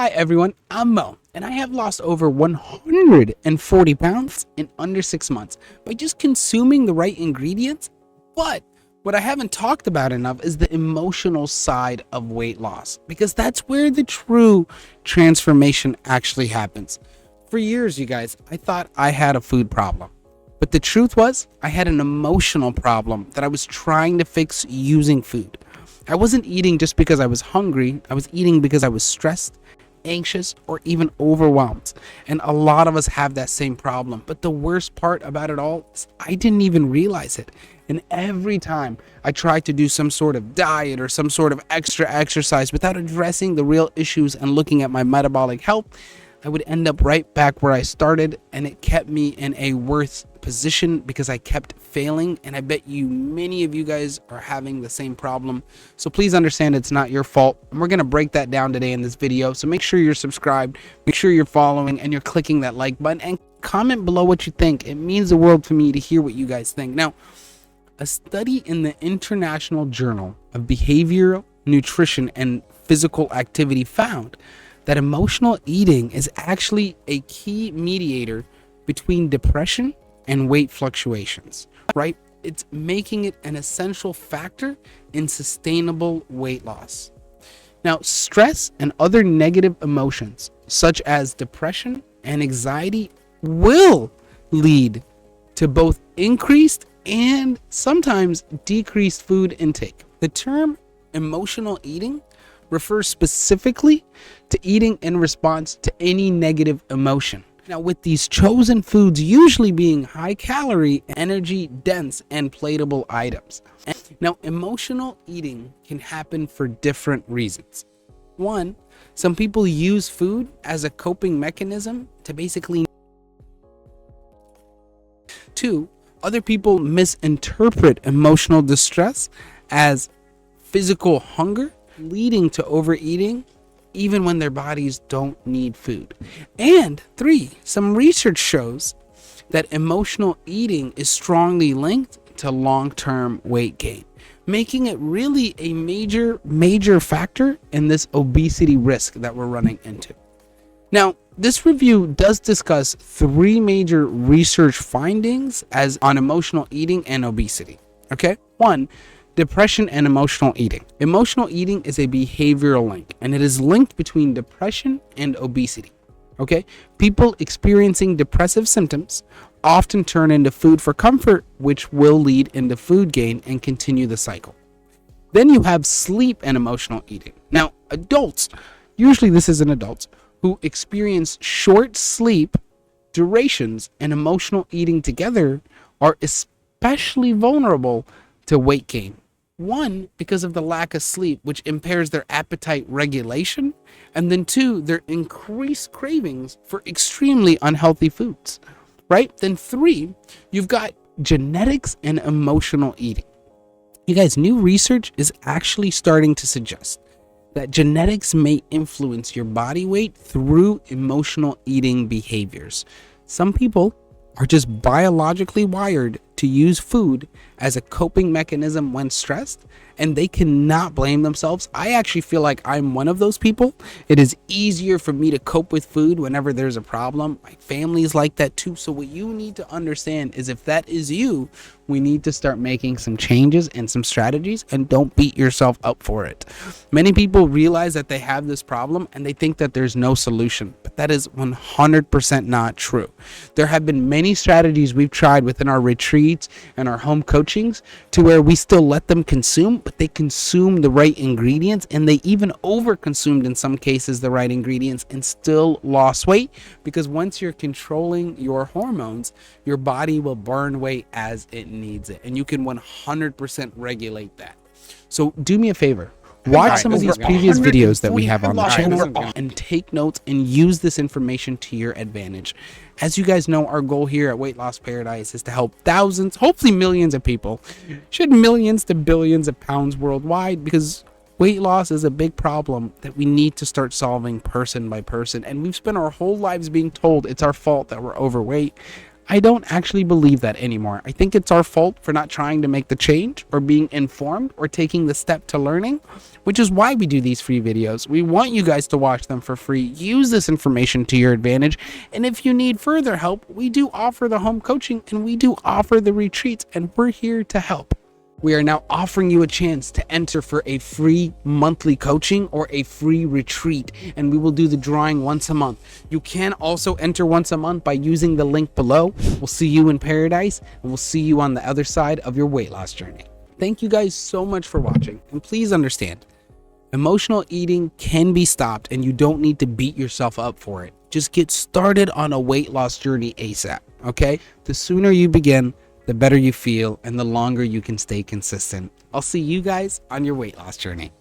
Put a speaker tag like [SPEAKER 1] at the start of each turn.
[SPEAKER 1] Hi everyone, I'm Mo, and I have lost over 140 pounds in under 6 months by just consuming the right ingredients. But what I haven't talked about enough is the emotional side of weight loss, because that's where the true transformation actually happens. For years, you guys, I thought I had a food problem. But the truth was, I had an emotional problem that I was trying to fix using food. I wasn't eating just because I was hungry. I was eating because I was stressed, anxious, or even overwhelmed. And a lot of us have that same problem. But the worst part about it all is I didn't even realize it. And every time I tried to do some sort of diet or some sort of extra exercise without addressing the real issues and looking at my metabolic health, I would end up right back where I started, and it kept me in a worse position because I kept failing. And I bet you many of you guys are having the same problem. So please understand it's not your fault. And we're going to break that down today in this video. So make sure you're subscribed, make sure you're following, and you're clicking that like button, and comment below what you think. It means the world for me to hear what you guys think. Now, a study in the International Journal of Behavioral Nutrition and Physical Activity found that emotional eating is actually a key mediator between depression and weight fluctuations, right? It's making it an essential factor in sustainable weight loss. Now, stress and other negative emotions, such as depression and anxiety, will lead to both increased and sometimes decreased food intake. The term emotional eating refers specifically to eating in response to any negative emotion. Now, with these chosen foods usually being high calorie, energy dense, and plateable items. Now, emotional eating can happen for different reasons. One, some people use food as a coping mechanism to basically. Two, other people misinterpret emotional distress as physical hunger, leading to overeating even when their bodies don't need food. And three, some research shows that emotional eating is strongly linked to long-term weight gain, making it really a major factor in this obesity risk that we're running into. Now, this review does discuss three major research findings on emotional eating and obesity. Okay? One, depression and emotional eating. Emotional eating is a behavioral link, and it is linked between depression and obesity. Okay? People experiencing depressive symptoms often turn into food for comfort, which will lead into food gain and continue the cycle. Then you have sleep and emotional eating. Now, adults, usually this is in adults, who experience short sleep durations and emotional eating together are especially vulnerable to weight gain. One, because of the lack of sleep, which impairs their appetite regulation. And then two, their increased cravings for extremely unhealthy foods, right? Then three, you've got genetics and emotional eating. You guys, new research is actually starting to suggest that genetics may influence your body weight through emotional eating behaviors. Some people are just biologically wired to use food as a coping mechanism when stressed, and they cannot blame themselves. I actually feel like I'm one of those people. It is easier for me to cope with food whenever there's a problem. My family is like that too. So what you need to understand is, if that is you, we need to start making some changes and some strategies, and don't beat yourself up for it. Many people realize that they have this problem and they think that there's no solution, but that is 100% not true. There have been many strategies we've tried within our retreats and our home coachings to where we still let them consume, but they consume the right ingredients, and they even over-consumed in some cases the right ingredients and still lost weight, because once you're controlling your hormones, your body will burn weight as it needs it, and you can 100% regulate that. So do me a favor. Watch some of these previous videos that we have on the channel and take notes and use this information to your advantage. As you guys know, our goal here at Weight Loss Paradise is to help thousands, hopefully millions of people, shed millions to billions of pounds worldwide, because weight loss is a big problem that we need to start solving person by person. And we've spent our whole lives being told it's our fault that we're overweight. I don't actually believe that anymore. I think it's our fault for not trying to make the change or being informed or taking the step to learning, which is why we do these free videos. We want you guys to watch them for free. Use this information to your advantage. And if you need further help, we do offer the home coaching and we do offer the retreats, and we're here to help. We are now offering you a chance to enter for a free monthly coaching or a free retreat, and we will do the drawing once a month. You can also enter once a month by using the link below. We'll see you in paradise, and we'll see you on the other side of your weight loss journey. Thank you guys so much for watching, and please understand, emotional eating can be stopped, and you don't need to beat yourself up for it. Just get started on a weight loss journey ASAP, okay? The sooner you begin, the better you feel, and the longer you can stay consistent. I'll see you guys on your weight loss journey.